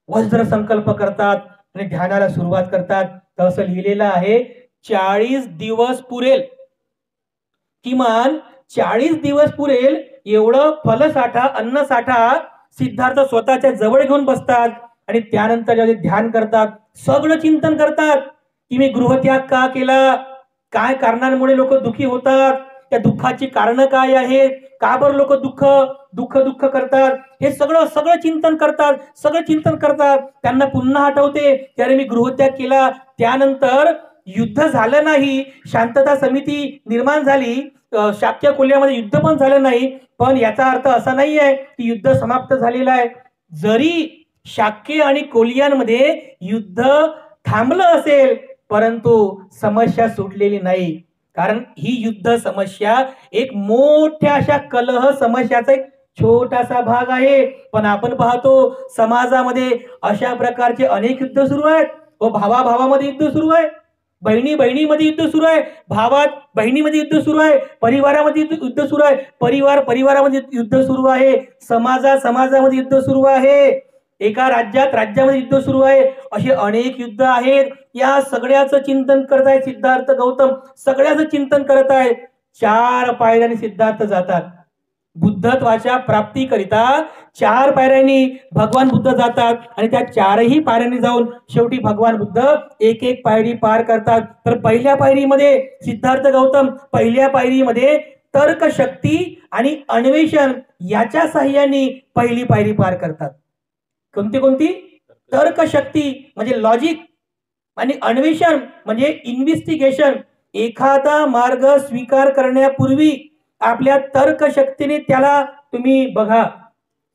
वज्र संकल्प करतात आणि ध्यानाला सुरुवात करतात. तर असं लिहिलेलं आहे, 40 दिवस पुरेल, किमान 40 दिवस पुरेल एवढं फलसाठा, अन्नसाठा सिद्धार्थ स्वतःच्या जवळ घेऊन बसतात आणि त्यानंतर जेव्हा ध्यान करतात, सगळं चिंतन करतात की मी गृहत्याग का केला, काय कारणांमुळे लोक दुखी होतात, त्या दुःखाची कारण काय आहेत, का बरं लोक दुःख करतात, हे सगळं चिंतन करतात. त्यांना पुन्हा आठवते की अरे मी गृहत्याग केला, त्यानंतर युद्ध झालं नाही, शांतता समिती निर्माण झाली, शाक्य कोल्ह्यामध्ये युद्ध पण झालं नाही, पण याचा अर्थ असा नाही आहे की युद्ध समाप्त झालेलं आहे. जरी शाक्य आणि कोल्ह्यांमध्ये युद्ध थांबलं असेल परंतु समस्या सुटलेली नाही. कारण ही युद्ध समस्या एक मोठ्या अशा कलह समस्याचा एक छोटासा भाग आहे. पण आपण पाहतो समाजामध्ये अशा प्रकारचे अनेक युद्ध सुरू आहेत. व भावाभावामध्ये युद्ध सुरू आहे, बहिणी बहिणीमध्ये युद्ध सुरू आहे, भावात बहिणीमध्ये युद्ध सुरू आहे, परिवारामध्ये युद्ध सुरू आहे, परिवारामध्ये युद्ध सुरू आहे, समाजामध्ये युद्ध सुरू आहे, एका राज्यामध्ये युद्ध सुरू आहे. असे अनेक युद्ध आहेत. या सगळ्याचं चिंतन करत आहे सिद्धार्थ गौतम, सगळ्याचं चिंतन करत आहे. 4 पायऱ्याने सिद्धार्थ जातात. बुद्धत्वाच्या प्राप्तीकरिता 4 पायऱ्यांनी भगवान बुद्ध जातात आणि त्या 4ही पायऱ्यांनी जाऊन शेवटी भगवान बुद्ध एक एक पायरी पार करतात. तर पहिल्या पायरीमध्ये सिद्धार्थ गौतम पहिल्या पायरीमध्ये तर्कशक्ती आणि अन्वेषण याच्या साह्याने पहिली पायरी पार करतात. कोणती कोणती? तर्कशक्ती म्हणजे लॉजिक आणि अन्वेषण म्हणजे इन्व्हेस्टिगेशन. एखादा मार्ग स्वीकार करण्यापूर्वी आपल्या तर्कशक्तीने त्याला तुम्ही बघा,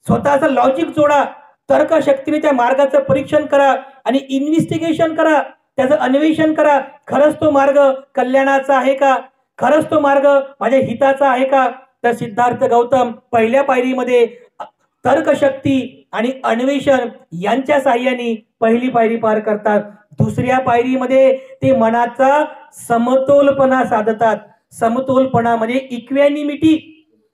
स्वतःचा लॉजिक जोडा, तर्कशक्तीने त्या मार्गाचं परीक्षण करा आणि इन्व्हेस्टिगेशन करा, त्याचं अन्वेषण करा. खरंच तो मार्ग कल्याणाचा आहे का? खरंच तो मार्ग माझ्या हिताचा आहे का? तर सिद्धार्थ गौतम पहिल्या पायरीमध्ये तर्कशक्ती आणि अन्वेषण यांच्या साह्याने पहिली पायरी पार करतात. दुसऱ्या पायरीमध्ये ते मनाचा समतोलपणा साधतात. समतोलपणा म्हणजे इक्वॅनिमिटी,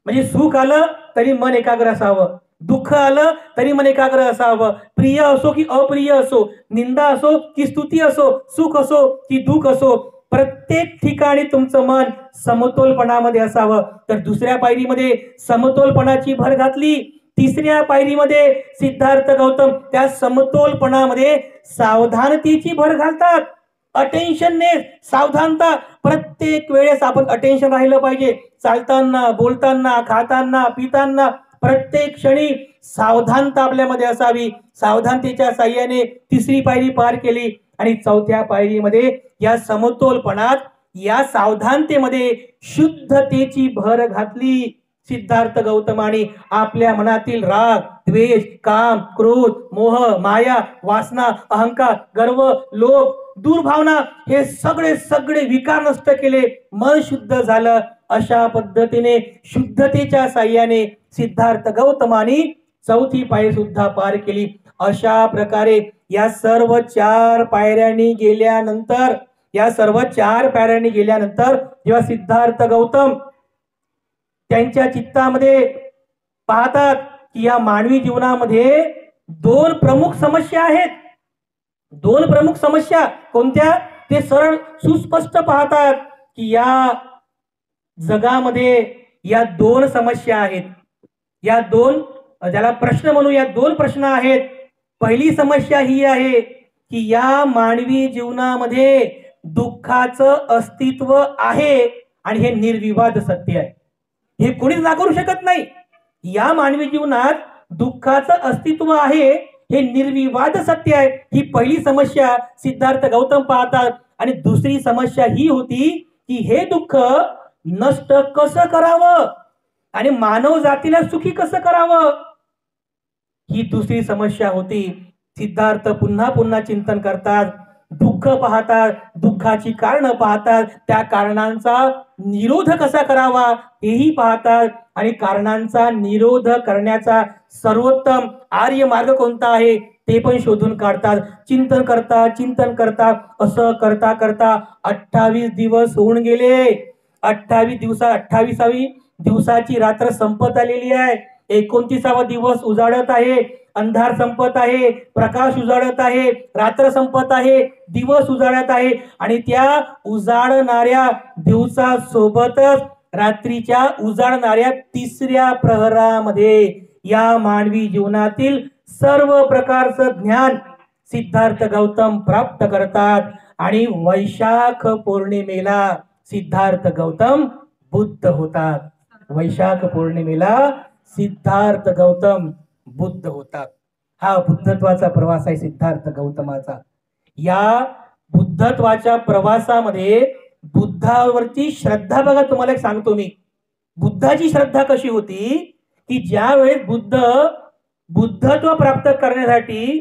म्हणजे सुख आलं तरी मन एकाग्र असावं, दुःख आलं तरी मन एकाग्र असावं, प्रिय असो की अप्रिय असो, निंदा असो की स्तुती असो, सुख असो की दुःख असो, प्रत्येक ठिकाणी तुमचं मन समतोलपणामध्ये असावं. तर दुसऱ्या पायरीमध्ये समतोलपणाची भर घातली. तिसऱ्या पायरीमध्ये सिद्धार्थ गौतम त्या समतोलपणामध्ये सावधानतेची भर घालतात. अटेन्शननेस, सावधानता. प्रत्येक वेळेस आपण अटेन्शन राहिलं पाहिजे. चालताना, बोलताना, खाताना, पिताना प्रत्येक क्षणी सावधानता आपल्यामध्ये असावी. सावधानतेच्या साह्याने तिसरी पायरी पार केली आणि चौथ्या पायरीमध्ये या समतोलपणात, या सावधानतेमध्ये शुद्धतेची भर घातली. सिद्धार्थ गौतमाने आपल्या मनातील राग, द्वेष, काम, क्रोध, मोह, माया, वासना, अहंकार, गर्व, लोभ, दुर्भावना हे सगळे विकार नष्ट केले. मन शुद्ध झालं. अशा पद्धतीने शुद्धतेच्या साह्याने सिद्धार्थ गौतमाने चौथी पायरी सुद्धा पार केली. अशा प्रकारे या सर्व 4 पायऱ्यांनी गेल्यानंतर जेव्हा सिद्धार्थ गौतम त्यांच्या चित्तामध्ये पाहतात की या मानवी जीवनामध्ये 2 प्रमुख समस्या आहेत. 2 प्रमुख समस्या कोणत्या? ते सरळ सुस्पष्ट पाहतात की या जगामध्ये या 2 समस्या आहेत. या 2, ज्याला प्रश्न म्हणू, या 2 प्रश्न आहेत. पहिली समस्या ही आहे की या मानवी जीवनामध्ये दुःखाचं अस्तित्व आहे आणि हे निर्विवाद सत्य आहे. हे कोणीच नाकारू शकत नाही. या मानवी जीवनात दुःखाचं अस्तित्व आहे, हे निर्विवाद सत्य आहे. ही पहिली समस्या सिद्धार्थ गौतम पाहतात. आणि दुसरी समस्या ही होती की हे दुःख नष्ट कसं करावं आणि मानव जातीला सुखी कसं करावं, ही दुसरी समस्या होती. सिद्धार्थ पुन्हा पुन्हा चिंतन करतात, दुःख पाहतात, दुःखाची कारण पाहतात, त्या कारणांचा निरोध कसा करावा हेही पाहतात आणि कारणांचा निरोध करण्याचा सर्वोत्तम आर्य मार्ग कोणता आहे ते पण शोधून काढतात. चिंतन करतात. असं करता करता 28 दिवस होऊन गेले. 28वी दिवसाची रात्र संपत आलेली आहे. 29वा दिवस उजाडत आहे. अंधार संपत आहे, प्रकाश उजाडत आहे, रात्र संपत आहे, दिवस उजाडत आहे. आणि त्या उजाडणाऱ्या दिवसासोबतच रात्रीच्या उजाडणाऱ्या 3ऱ्या प्रहरामध्ये या मानवी जीवनातील सर्व प्रकारचं ज्ञान सिद्धार्थ गौतम प्राप्त करतात. आणि वैशाख पौर्णिमेला सिद्धार्थ गौतम बुद्ध होतात. वैशाख पौर्णिमेला सिद्धार्थ गौतम बुद्ध होतात. हा बुद्धत्वाचा प्रवास आहे सिद्धार्थ गौतमाचा. या बुद्धत्वाच्या प्रवासामध्ये बुद्धावरची श्रद्धा बघा. तुम्हाला एक सांगतो मी, बुद्धाची श्रद्धा कशी होती की ज्या वेळेस बुद्धत्व प्राप्त करण्यासाठी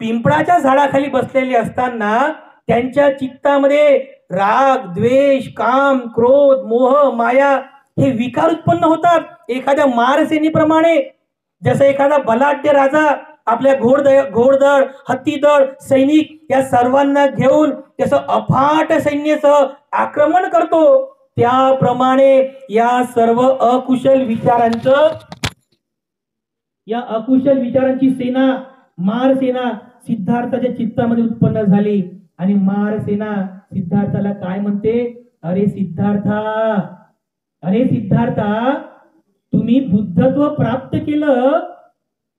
पिंपळाच्या झाडाखाली बसलेले असताना त्यांच्या चित्तामध्ये राग, द्वेष, काम, क्रोध, मोह, माया हे विकार उत्पन्न होतात. एखाद्या मारसेनीप्रमाणे, जसं एखादा बलाढ्य राजा आपल्या घोडदळ, हत्तीदळ, सैनिक या सर्वांना घेऊन त्याचं अफाट सैन्यासह आक्रमण करतो, त्याप्रमाणे या सर्व अकुशल विचारांची सेना, मारसेना सिद्धार्थाच्या चित्तामध्ये उत्पन्न झाली. आणि मारसेना सिद्धार्थाला काय म्हणते? अरे सिद्धार्था, तुम्ही बुद्धत्व प्राप्त केलं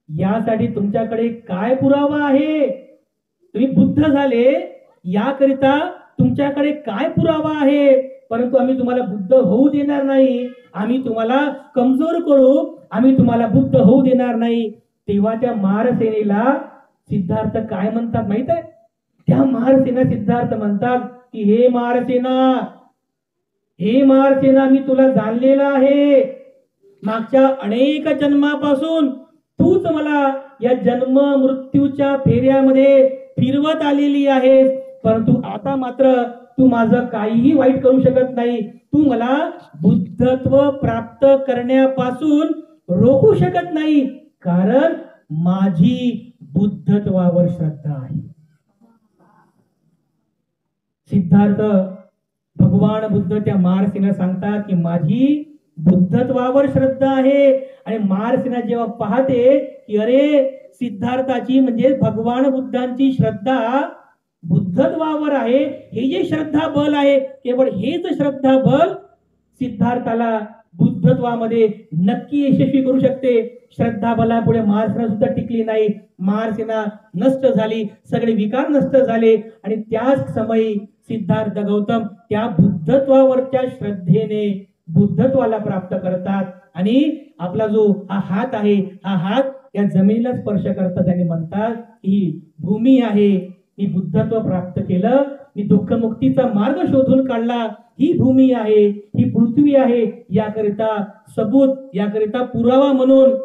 यासाठी तुमच्याकडे काय पुरावा आहे? तुम्ही बुद्ध झाले याकरिता तुमच्याकडे काय पुरावा आहे? परंतु आम्ही तुम्हाला बुद्ध होऊ देणार नाही, आम्ही तुम्हाला कमजोर करू, आम्ही तुम्हाला बुद्ध होऊ देणार नाही. तेव्हा त्या महारसेनेला सिद्धार्थ काय म्हणतात माहित आहे? त्या महारसेना सिद्धार्थ म्हणतात की हे महारसेना, हे महारसेना, मी तुला जाणलेला आहे. मागच्या अनेक जन्मापासून तूच मला या जन्म मृत्यूच्या फेऱ्यामध्ये फिरवत आलेली आहेस, परंतु आता मात्र तू माझं काहीही वाईट करू शकत नाही. तू मला बुद्धत्व प्राप्त करण्यापासून रोखू शकत नाही, कारण माझी बुद्धत्वावर श्रद्धा आहे. सिद्धार्थ भगवान बुद्ध त्या महारसेना सांगतात की माझी बुद्धत्वावर श्रद्धा आहे. आणि महारसेना जेव्हा पाहते की अरे सिद्धार्थाची म्हणजे भगवान बुद्धांची श्रद्धा बुद्धत्वावर आहे, हे जे श्रद्धा बल आहे, केवळ हेच श्रद्धा बल सिद्धार्थाला बुद्धत्वामध्ये नक्की यशस्वी करू शकते. श्रद्धा बलापुढे महारसेना सुद्धा टिकली नाही, महारसेना नष्ट झाली, सगळे विकार नष्ट झाले. आणि त्याच समयी सिद्धार्थ गौतम त्या बुद्धत्वावरच्या श्रद्धेने बुद्धत्वाला प्राप्त करतात. आणि आपला जो हा हात आहे, हा हात या जमिनीला स्पर्श करतात आणि म्हणतात ही भूमी आहे, मी बुद्धत्व प्राप्त केलं, मी दुःखमुक्तीचा मार्ग शोधून काढला, ही भूमी आहे, ही पृथ्वी आहे, याकरिता सबूत, याकरिता पुरावा म्हणून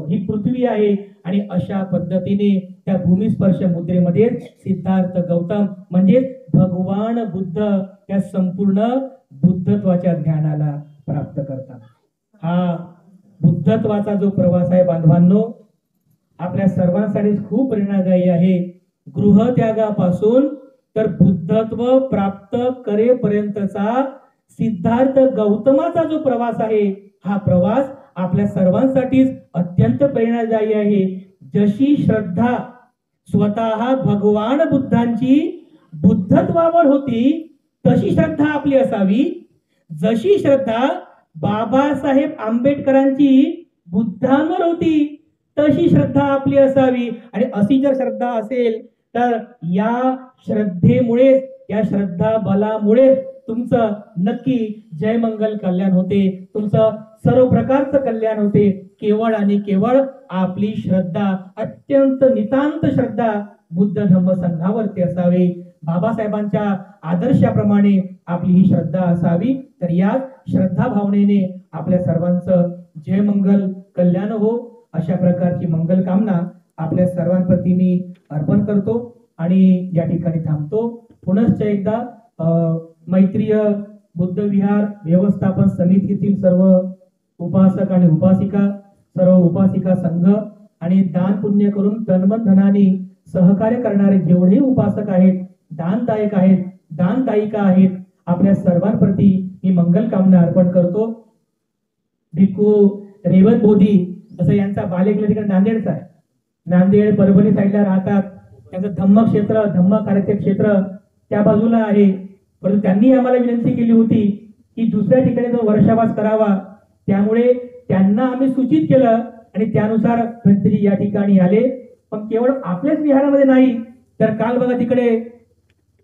ही पृथ्वी आहे. आणि अशा पद्धतीने त्या भूमिस्पर्श मुद्रेमध्ये सिद्धार्थ गौतम म्हणजे भगवान बुद्ध त्या संपूर्ण बुद्धत्वाच्या ज्ञानाला प्राप्त करतात. हा बुद्धत्वाचा जो प्रवास आहे बांधवांनो, आपल्या सर्वांसाठी खूप प्रेरणादायी आहे. गृहत्यागापासून तर बुद्धत्व प्राप्त करेपर्यंतचा सिद्धार्थ गौतमाचा जो प्रवास आहे, हा प्रवास आपल्या सर्वांसाठीच अत्यंत प्रेरणादायी आहे. जशी श्रद्धा स्वतः भगवान बुद्धांची बुद्धत्वावर होती तशी श्रद्धा आपली असावी. जशी श्रद्धा बाबासाहेब आंबेडकरांची बुद्धांवर होती तशी श्रद्धा आपली असावी. आणि अशी जर श्रद्धा असेल तर या श्रद्धेमुळे, या श्रद्धा बलामुळे तुमचं नक्की जय मंगल कल्याण होते, तुमचं सर्व प्रकारचं कल्याण होते. केवळ आणि केवळ आपली श्रद्धा, अत्यंत नितांत श्रद्धा बुद्ध धम्म संघावरती असावी. बाबासाहेबांच्या आदर्शाप्रमाणे आपली ही श्रद्धा असावी. तर या श्रद्धा भावनेने आपल्या सर्वांचं जय मंगल कल्याण हो, अशा प्रकारची मंगल कामना आपल्या सर्वांप्रती मी अर्पण करतो आणि या ठिकाणी थांबतो. पुनश्च एकदा मैत्रीय बुद्ध विहार व्यवस्थापन समितीतील सर्व उपासक आणि उपासिका, सर्व उपासिका संघ आणि दान पुण्य करून तनमन धनाने सहकार्य करणारे जेवढे उपासक आहेत, दानदायक आहेत, दानदायिका आहेत, आपल्या सर्वांप्रती मी मंगल कामना अर्पण करतो. भिक्खू रेवत बोधी असं यांचा बालेकिल्ला तिकडे नांदेडचा आहे, नांदेड परभणी साईडला राहतात. त्यांचं धम्म क्षेत्र, धम्म कार्यक्षेत्र त्या बाजूला आहे. परंतु त्यांनी आम्हाला विनंती केली होती की दुसऱ्या ठिकाणी जो वर्षावास करावा, त्यामुळे त्यांना आम्ही सूचित केलं आणि त्यानुसार भंतेजी या ठिकाणी आले. पण केवळ आपल्याच विहारामध्ये नाही, तर काल बघा तिकडे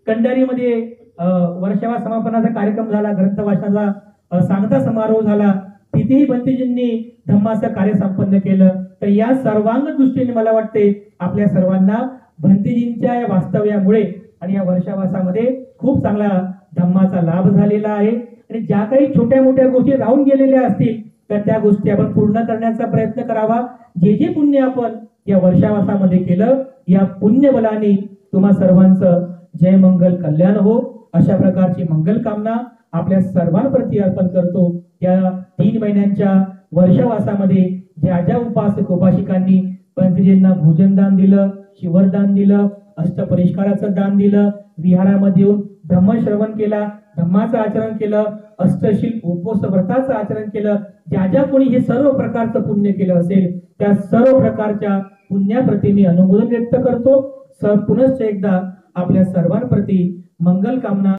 कंडारीमध्ये वर्षावास समापनाचा कार्यक्रम झाला, ग्रंथ वाचनाचा सांगता समारोह झाला, तिथेही भंतेजींनी धम्माचं कार्य संपन्न केलं. तर या सर्वांग दृष्टीने मला वाटते आपल्या सर्वांना भंतेजींच्या या वास्तव्यामुळे आणि या वर्षावासामध्ये खूप चांगला धम्माचा लाभ झालेला आहे. आणि ज्या काही छोट्या मोठ्या गोष्टी राहून गेलेल्या असतील तर त्या गोष्टी आपण पूर्ण करण्याचा प्रयत्न करावा. जे जे पुण्य आपण या वर्षावासामध्ये केलं, या पुण्य बलाने तुम्हा सर्वांचं जय मंगल कल्याण हो, अशा प्रकारची मंगल कामना आपल्या सर्वांप्रती अर्पण करतो. या 3 महिन्यांच्या वर्षावासामध्ये ज्या ज्या उपासक उपासिकांनी पंतजींना भोजनदान दिलं, शिवरदान दिलं, अष्टपरिष्काराचं दान दिलं, विहारामध्ये येऊन धम्मश्रवण केला, धम्माचं आचरण केलं, अष्टशील उपवास व्रताचं आचरण केलं, ज्या ज्या कोणी हे सर्व प्रकारचं पुण्य केलं असेल त्या सर्व प्रकारच्या पुण्याप्रती मी अनुमोदन व्यक्त करतो. पुनश्च एकदा आपल्या सर्वांप्रती मंगल कामना